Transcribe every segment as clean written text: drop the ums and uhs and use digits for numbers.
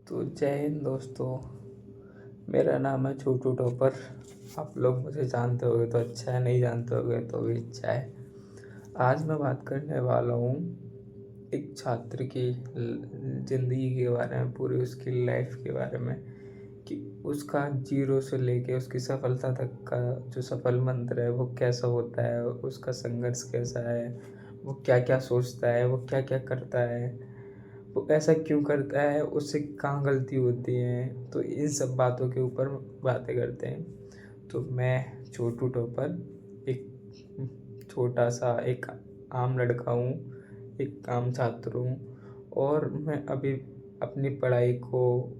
तो जय हिंद दोस्तों। मेरा नाम है छोटू टोपर। आप लोग मुझे जानते होगे तो अच्छा है, नहीं जानते होगे तो भी अच्छा है। आज मैं बात करने वाला हूँ एक छात्र की ज़िंदगी के बारे में, पूरी उसकी लाइफ के बारे में, कि उसका जीरो से लेके उसकी सफलता तक का जो सफल मंत्र है वो कैसा होता है, उसका संघर्ष कैसा है, वो क्या क्या सोचता है, वो क्या क्या करता है, वो ऐसा क्यों करता है, उससे कहाँ गलती होती है। तो इन सब बातों के ऊपर बातें करते हैं। तो मैं छोटू टोपर एक छोटा सा एक आम लड़का हूँ, एक आम छात्र हूँ, और मैं अभी अपनी पढ़ाई को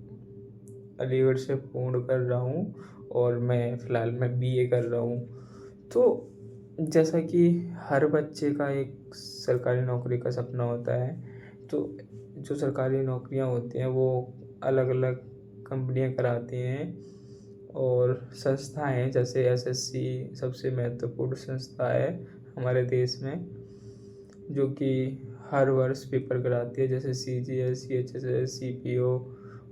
अलीगढ़ से पूर्ण कर रहा हूँ और मैं फ़िलहाल बीए कर रहा हूँ। तो जैसा कि हर बच्चे का एक सरकारी नौकरी का सपना होता है, तो जो सरकारी नौकरियां होती हैं वो अलग अलग कंपनियां कराती हैं और संस्थाएं, जैसे एसएससी सबसे महत्वपूर्ण संस्था है हमारे देश में, जो कि हर वर्ष पेपर कराती है। जैसे सीजीएस, सीएचएसएस, सीपीओ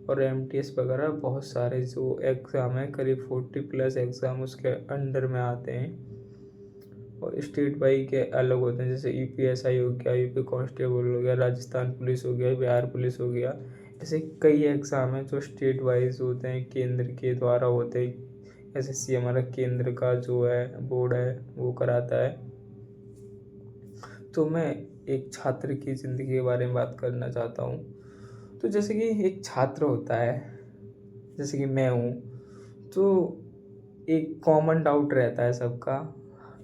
और एमटीएस वगैरह बहुत सारे जो एग्ज़ाम हैं, करीब 40+ एग्ज़ाम उसके अंडर में आते हैं। और स्टेट वाई के अलग होते हैं, जैसे यूपीएसआई हो गया, यूपी कांस्टेबल हो गया, राजस्थान पुलिस हो गया, बिहार पुलिस हो गया। ऐसे कई एग्ज़ाम हैं जो स्टेट वाइज होते हैं, केंद्र के द्वारा होते हैं। एसएससी हमारा केंद्र का जो है बोर्ड है वो कराता है। तो मैं एक छात्र की ज़िंदगी के बारे में बात करना चाहता हूँ। तो जैसे कि एक छात्र होता है, जैसे कि मैं हूँ, तो एक कॉमन डाउट रहता है सबका।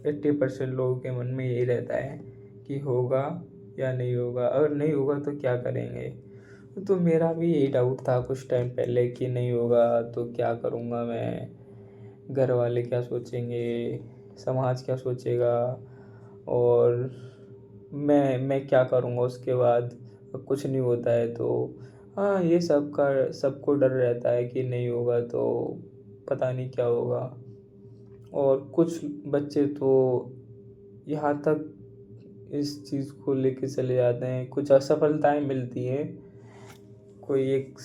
80% लोगों के मन में यही रहता है कि होगा या नहीं होगा, अगर नहीं होगा तो क्या करेंगे। तो मेरा भी यही डाउट था कुछ टाइम पहले कि नहीं होगा तो क्या करूँगा मैं, घर वाले क्या सोचेंगे, समाज क्या सोचेगा, और मैं क्या करूँगा उसके बाद, कुछ नहीं होता है तो। हाँ, ये सबको डर रहता है कि नहीं होगा तो पता नहीं क्या होगा। और कुछ बच्चे तो यहाँ तक इस चीज़ को लेके चले जाते हैं, कुछ असफलताएं मिलती हैं। कोई एक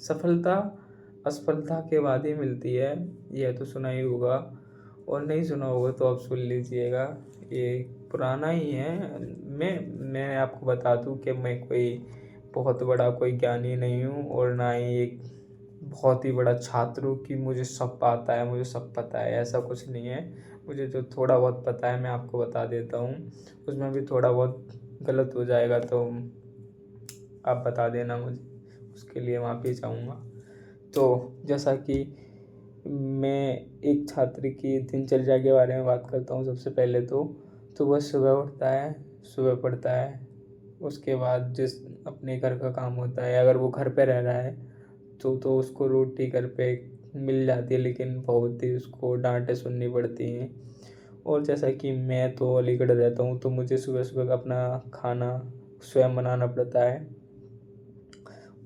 सफलता असफलता के बाद ही मिलती है, यह तो सुना ही होगा, और नहीं सुना होगा तो आप सुन लीजिएगा। ये पुराना ही है। मैं आपको बता दूं कि मैं कोई बहुत बड़ा कोई ज्ञानी नहीं हूँ, और ना ही एक बहुत ही बड़ा छात्र हूँ कि मुझे सब आता है, मुझे सब पता है, ऐसा कुछ नहीं है। मुझे जो थोड़ा बहुत पता है मैं आपको बता देता हूँ। उसमें भी थोड़ा बहुत गलत हो जाएगा तो आप बता देना मुझे, उसके लिए माफ़ी चाहूँगा। तो जैसा कि मैं एक छात्र की दिनचर्या के बारे में बात करता हूँ। सबसे पहले तो वह सुबह उठता है, सुबह पढ़ता है, उसके बाद जिस अपने घर का काम होता है, अगर वो घर पे रह रहा है तो उसको रोटी घर पे मिल जाती है, लेकिन बहुत ही उसको डांटें सुननी पड़ती हैं। और जैसा कि मैं तो अलीगढ़ रहता हूँ, तो मुझे सुबह सुबह का अपना खाना स्वयं बनाना पड़ता है।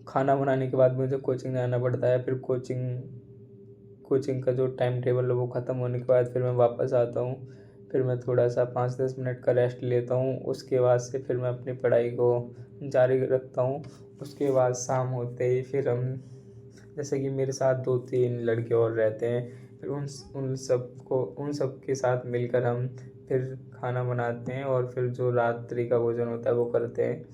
खाना बनाने के बाद मुझे कोचिंग जाना पड़ता है। फिर कोचिंग का जो टाइम टेबल है वो ख़त्म होने के बाद फिर मैं वापस आता हूँ। फिर मैं थोड़ा सा 5-10 मिनट का रेस्ट लेता हूँ। उसके बाद से फिर मैं अपनी पढ़ाई को जारी रखता हूँ। उसके बाद शाम होते ही फिर हम, जैसे कि मेरे साथ 2-3 लड़के और रहते हैं, फिर उन सब के साथ मिलकर हम फिर खाना बनाते हैं और फिर जो रात्रि का भोजन होता है वो करते हैं।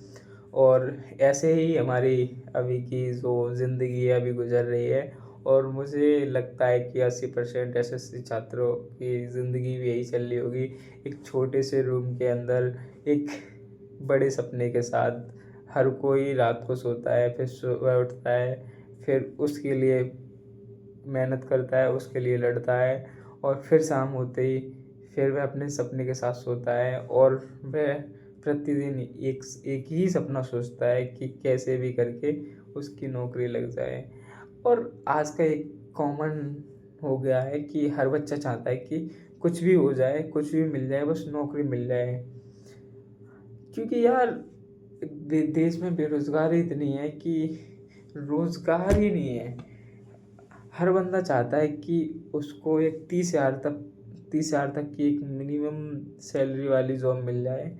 और ऐसे ही हमारी अभी की जो ज़िंदगी है अभी गुजर रही है। और मुझे लगता है कि 80% एसएससी छात्रों की ज़िंदगी भी यही चल रही होगी, एक छोटे से रूम के अंदर एक बड़े सपने के साथ। हर कोई रात को सोता है, फिर सुबह उठता है, फिर उसके लिए मेहनत करता है, उसके लिए लड़ता है, और फिर शाम होते ही फिर वह अपने सपने के साथ सोता है। और वह प्रतिदिन एक ही सपना सोचता है कि कैसे भी करके उसकी नौकरी लग जाए। और आज का एक कॉमन हो गया है कि हर बच्चा चाहता है कि कुछ भी हो जाए, कुछ भी मिल जाए, बस नौकरी मिल जाए। क्योंकि यार देश में बेरोजगारी इतनी है कि रोजगार ही नहीं है। हर बंदा चाहता है कि उसको एक 30,000 तक की एक मिनिमम सैलरी वाली जॉब मिल जाए,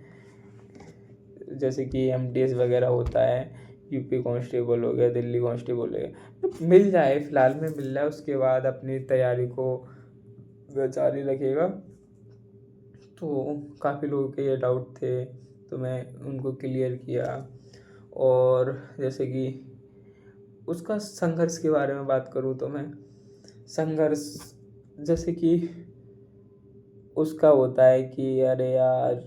जैसे कि एमटीएस वगैरह होता है, यूपी कांस्टेबल हो गया, दिल्ली कांस्टेबल हो गया, तो मिल जाए, फिलहाल में मिल जाए, उसके बाद अपनी तैयारी को वह जारी रखेगा। तो काफ़ी लोगों के ये डाउट थे, तो मैं उनको क्लियर किया। और जैसे कि उसका संघर्ष के बारे में बात करूँ तो मैं संघर्ष जैसे कि उसका होता है कि अरे यार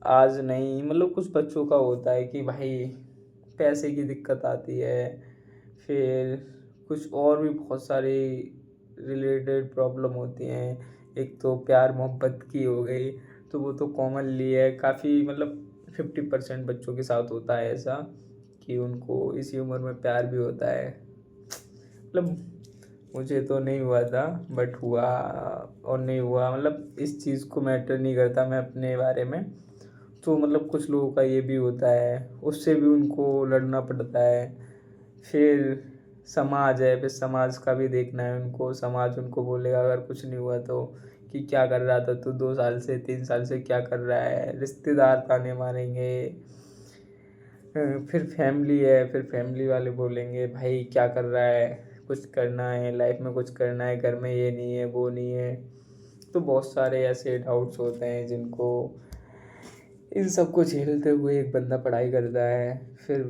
आज नहीं, मतलब कुछ बच्चों का होता है कि भाई पैसे की दिक्कत आती है, फिर कुछ और भी बहुत सारी रिलेटेड प्रॉब्लम होती हैं। एक तो प्यार मोहब्बत की हो गई, तो वो तो कॉमनली है, काफ़ी मतलब 50% बच्चों के साथ होता है ऐसा कि उनको इसी उम्र में प्यार भी होता है। मतलब मुझे तो नहीं हुआ था, बट हुआ और नहीं हुआ, मतलब इस चीज़ को मैटर नहीं करता मैं अपने बारे में। तो मतलब कुछ लोगों का ये भी होता है, उससे भी उनको लड़ना पड़ता है। फिर समाज है, फिर समाज का भी देखना है उनको। समाज उनको बोलेगा अगर कुछ नहीं हुआ तो कि क्या कर रहा था तू 2 साल से 3 साल से, क्या कर रहा है। रिश्तेदार ताने मारेंगे। फिर फैमिली है, फिर फैमिली वाले बोलेंगे भाई क्या कर रहा है, कुछ करना है लाइफ में, कुछ करना है, घर में ये नहीं है वो नहीं है। तो बहुत सारे ऐसे डाउट्स होते हैं जिनको, इन सबको झेलते हुए एक बंदा पढ़ाई करता है। फिर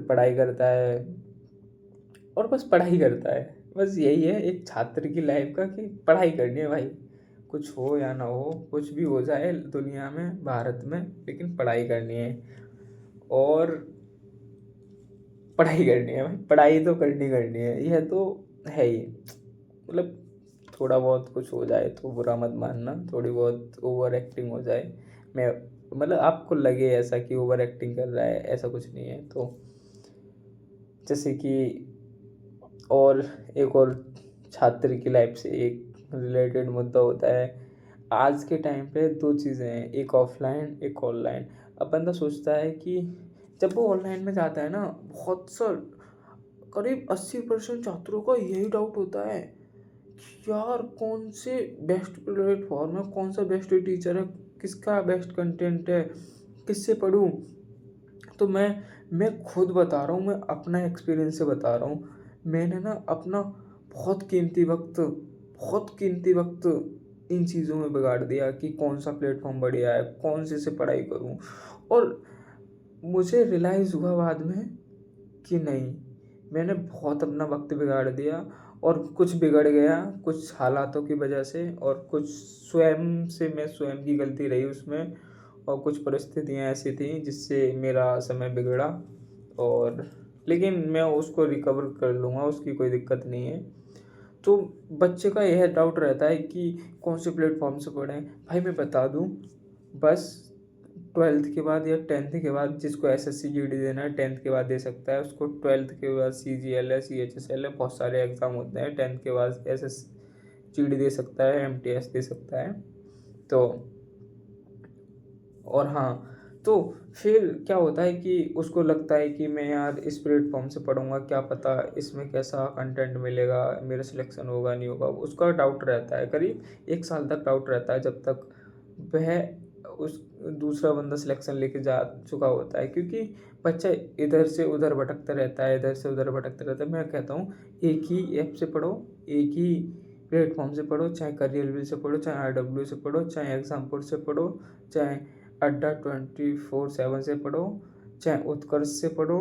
पढ़ाई करता है और बस पढ़ाई करता है। बस यही है एक छात्र की लाइफ का कि पढ़ाई करनी है भाई, कुछ हो या ना हो, कुछ भी हो जाए दुनिया में, भारत में, लेकिन पढ़ाई करनी है। और पढ़ाई करनी है भाई, पढ़ाई तो करनी करनी है, यह तो है ही। मतलब थोड़ा बहुत कुछ हो जाए तो बुरा मत मानना, थोड़ी बहुत ओवर एक्टिंग हो जाए, मैं मतलब आपको लगे ऐसा कि ओवर एक्टिंग कर रहा है, ऐसा कुछ नहीं है। तो जैसे कि और एक और छात्र की लाइफ से एक रिलेटेड मुद्दा होता है। आज के टाइम पे दो चीज़ें हैं, एक ऑफलाइन एक ऑनलाइन। अब बंदा सोचता है कि जब वो ऑनलाइन में जाता है ना, बहुत सा करीब 80% छात्रों का यही डाउट होता है कि यार कौन से बेस्ट प्लेटफॉर्म है, कौन सा बेस्ट टीचर है, किसका बेस्ट कंटेंट है, किससे पढ़ूँ। तो मैं खुद बता रहा हूँ, मैं अपना एक्सपीरियंस से बता रहा हूँ। मैंने ना अपना बहुत कीमती वक्त इन चीज़ों में बिगाड़ दिया कि कौन सा प्लेटफॉर्म बढ़िया है, कौन से पढ़ाई करूँ। और मुझे रियलाइज़ हुआ बाद में कि नहीं, मैंने बहुत अपना वक्त बिगाड़ दिया। और कुछ बिगड़ गया कुछ हालातों की वजह से, और कुछ स्वयं की गलती रही उसमें। और कुछ परिस्थितियाँ ऐसी थी जिससे मेरा समय बिगड़ा। और लेकिन मैं उसको रिकवर कर लूँगा, उसकी कोई दिक्कत नहीं है। तो बच्चे का यह डाउट रहता है कि कौन से प्लेटफॉर्म से पढ़ें। भाई मैं बता दूं, बस 12th के बाद या 10th के बाद जिसको एसएससी जीडी देना है 10th के बाद दे सकता है। उसको 12th के बाद सीजीएल है, सीएचएसएल है, बहुत सारे एग्ज़ाम होते हैं। 10th के बाद एसएस जीडी दे सकता है, एमटीएस दे सकता है। तो और हाँ, तो फिर क्या होता है कि उसको लगता है कि मैं यार इस प्लेटफॉर्म से पढ़ूंगा, क्या पता इसमें कैसा कंटेंट मिलेगा, मेरा सिलेक्शन होगा नहीं होगा, उसका डाउट रहता है। करीब 1 साल तक डाउट रहता है, जब तक वह उस दूसरा बंदा सिलेक्शन लेके जा चुका होता है। क्योंकि बच्चा इधर से उधर भटकता रहता है, इधर से उधर भटकता रहता है। मैं कहता हूँ एक ही ऐप से पढ़ो, एक ही प्लेटफॉर्म से पढ़ो, चाहे करियर से पढ़ो, चाहे RW से पढ़ो, चाहे एग्जामपुर से पढ़ो, चाहे अड्डा 24/7 से पढ़ो, चाहे उत्कर्ष से पढ़ो,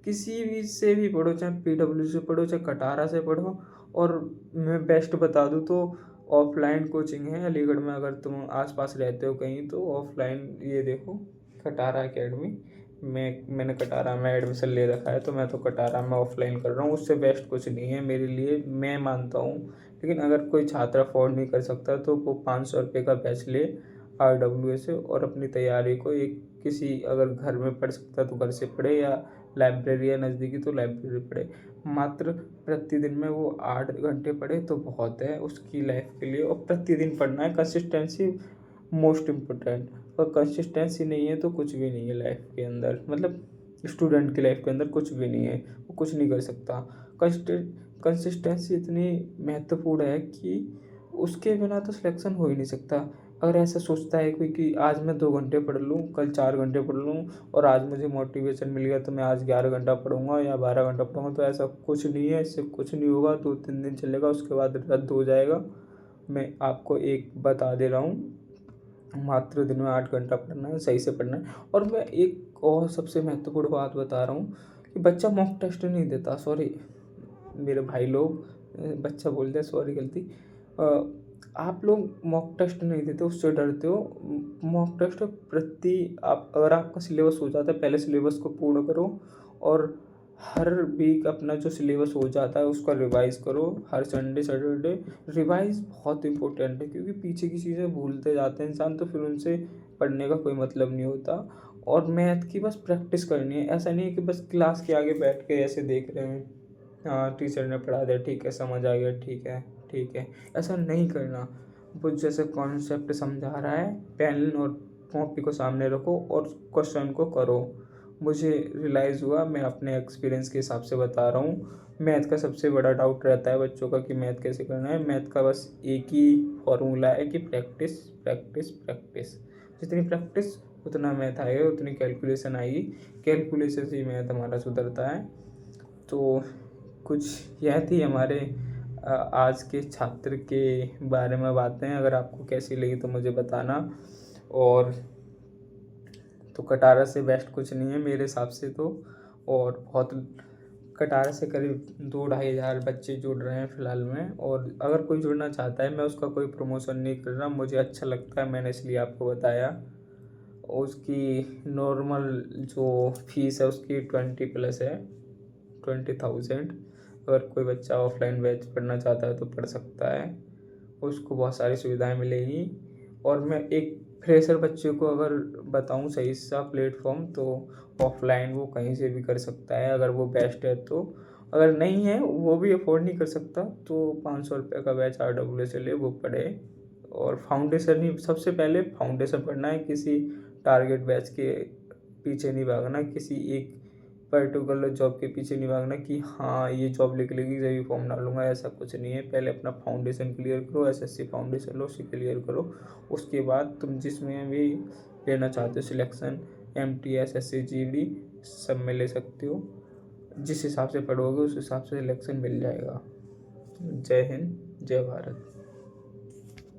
किसी भी से भी पढ़ो, चाहे PW से पढ़ो, चाहे कटारा से पढ़ो। और मैं बेस्ट बता दूँ तो ऑफलाइन कोचिंग है अलीगढ़ में, अगर तुम आसपास रहते हो कहीं तो ऑफलाइन ये देखो, कटारा एकेडमी। मैंने कटारा में एडमिशन ले रखा है, तो मैं तो कटारा में ऑफलाइन कर रहा हूँ। उससे बेस्ट कुछ नहीं है मेरे लिए, मैं मानता हूँ। लेकिन अगर कोई छात्र अफोर्ड नहीं कर सकता तो वो 500 रुपये का बैच ले RWA से, और अपनी तैयारी को एक किसी अगर घर में पढ़ सकता है तो घर से पढ़े, या लाइब्रेरी है नज़दीकी तो लाइब्रेरी पढ़े। मात्र प्रतिदिन में वो 8 घंटे पढ़े तो बहुत है उसकी लाइफ के लिए। और प्रतिदिन पढ़ना है, कंसिस्टेंसी मोस्ट इम्पोर्टेंट। और कंसिस्टेंसी नहीं है तो कुछ भी नहीं है लाइफ के अंदर, मतलब स्टूडेंट की लाइफ के अंदर कुछ भी नहीं है, वो कुछ नहीं कर सकता। कंसिस्टेंसी इतनी महत्वपूर्ण है कि उसके बिना तो सिलेक्शन हो ही नहीं सकता। अगर ऐसा सोचता है कोई कि आज मैं 2 घंटे पढ़ लूँ, कल 4 घंटे पढ़ लूँ और आज मुझे मोटिवेशन मिल गया तो मैं आज 11 घंटा पढ़ूँगा या 12 घंटा पढ़ूँगा, तो ऐसा कुछ नहीं है, इससे कुछ नहीं होगा। 2-3 दिन चलेगा, उसके बाद रद्द हो जाएगा। मैं आपको एक बता दे रहा हूँ, मात्र दिन में 8 घंटा पढ़ना है, सही से पढ़ना है। और मैं एक और सबसे महत्वपूर्ण बात बता रहा हूँ कि बच्चा मॉक टेस्ट नहीं देता, सॉरी मेरे भाई लोग, बच्चा बोल दिया, सॉरी गलती। आप लोग मॉक टेस्ट नहीं देते, उससे डरते हो। मॉक टेस्ट आप अगर आपका सिलेबस हो जाता है, पहले सिलेबस को पूर्ण करो और हर वीक अपना जो सिलेबस हो जाता है उसका रिवाइज़ करो। हर संडे सैटरडे रिवाइज़ बहुत इंपॉर्टेंट है, क्योंकि पीछे की चीज़ें भूलते जाते हैं इंसान, तो फिर उनसे पढ़ने का कोई मतलब नहीं होता। और मैथ की बस प्रैक्टिस करनी है, ऐसा नहीं है कि बस क्लास के आगे बैठ के ऐसे देख रहे हैं, हाँ टीचर ने पढ़ा दिया ठीक है, समझ आ गया ठीक है, ऐसा नहीं करना। वो जैसे कॉन्सेप्ट समझा रहा है, पेन और कॉपी को सामने रखो और क्वेश्चन को करो। मुझे रियलाइज़ हुआ, मैं अपने एक्सपीरियंस के हिसाब से बता रहा हूँ, मैथ का सबसे बड़ा डाउट रहता है बच्चों का कि मैथ कैसे करना है। मैथ का बस एक ही फॉर्मूला है कि प्रैक्टिस प्रैक्टिस प्रैक्टिस। जितनी प्रैक्टिस उतना मैथ आएगा, उतनी कैलकुलेशन आएगी, कैलकुलेशन से ही मैथ हमारा सुधरता है। तो कुछ यह थी हमारे आज के छात्र के बारे में बातें। अगर आपको कैसी लगी तो मुझे बताना। और तो कटारा से बेस्ट कुछ नहीं है मेरे हिसाब से तो। और बहुत कटारा से करीब 2-2,500 बच्चे जुड़ रहे हैं फ़िलहाल में। और अगर कोई जुड़ना चाहता है, मैं उसका कोई प्रमोशन नहीं कर रहा, मुझे अच्छा लगता है, मैंने इसलिए आपको बताया। उसकी नॉर्मल जो फीस है उसकी 20+ है, 20,000। अगर कोई बच्चा ऑफलाइन बैच पढ़ना चाहता है तो पढ़ सकता है, उसको बहुत सारी सुविधाएं मिलेगी। और मैं एक फ्रेशर बच्चे को अगर बताऊं सही सा प्लेटफॉर्म, तो ऑफलाइन वो कहीं से भी कर सकता है अगर वो बेस्ट है तो। अगर नहीं है, वो भी अफोर्ड नहीं कर सकता, तो 500 रुपये का बैच RWA से ले, वो पढ़े। और फाउंडेशन ही सबसे पहले फाउंडेशन पढ़ना है, किसी टारगेट बैच के पीछे नहीं भागना, किसी एक पर्टिकुलर जॉब के पीछे नहीं भागना कि हाँ ये जॉब निकलेगी जब फॉर्म डालूंगा, ऐसा कुछ नहीं है। पहले अपना फाउंडेशन क्लियर करो, SSC फाउंडेशन लो, उसे क्लियर करो। उसके बाद तुम जिसमें भी लेना चाहते हो सिलेक्शन, MTS SCGD सब में ले सकते हो। जिस हिसाब से पढ़ोगे उस हिसाब से सिलेक्शन मिल जाएगा। जय हिंद, जय भारत।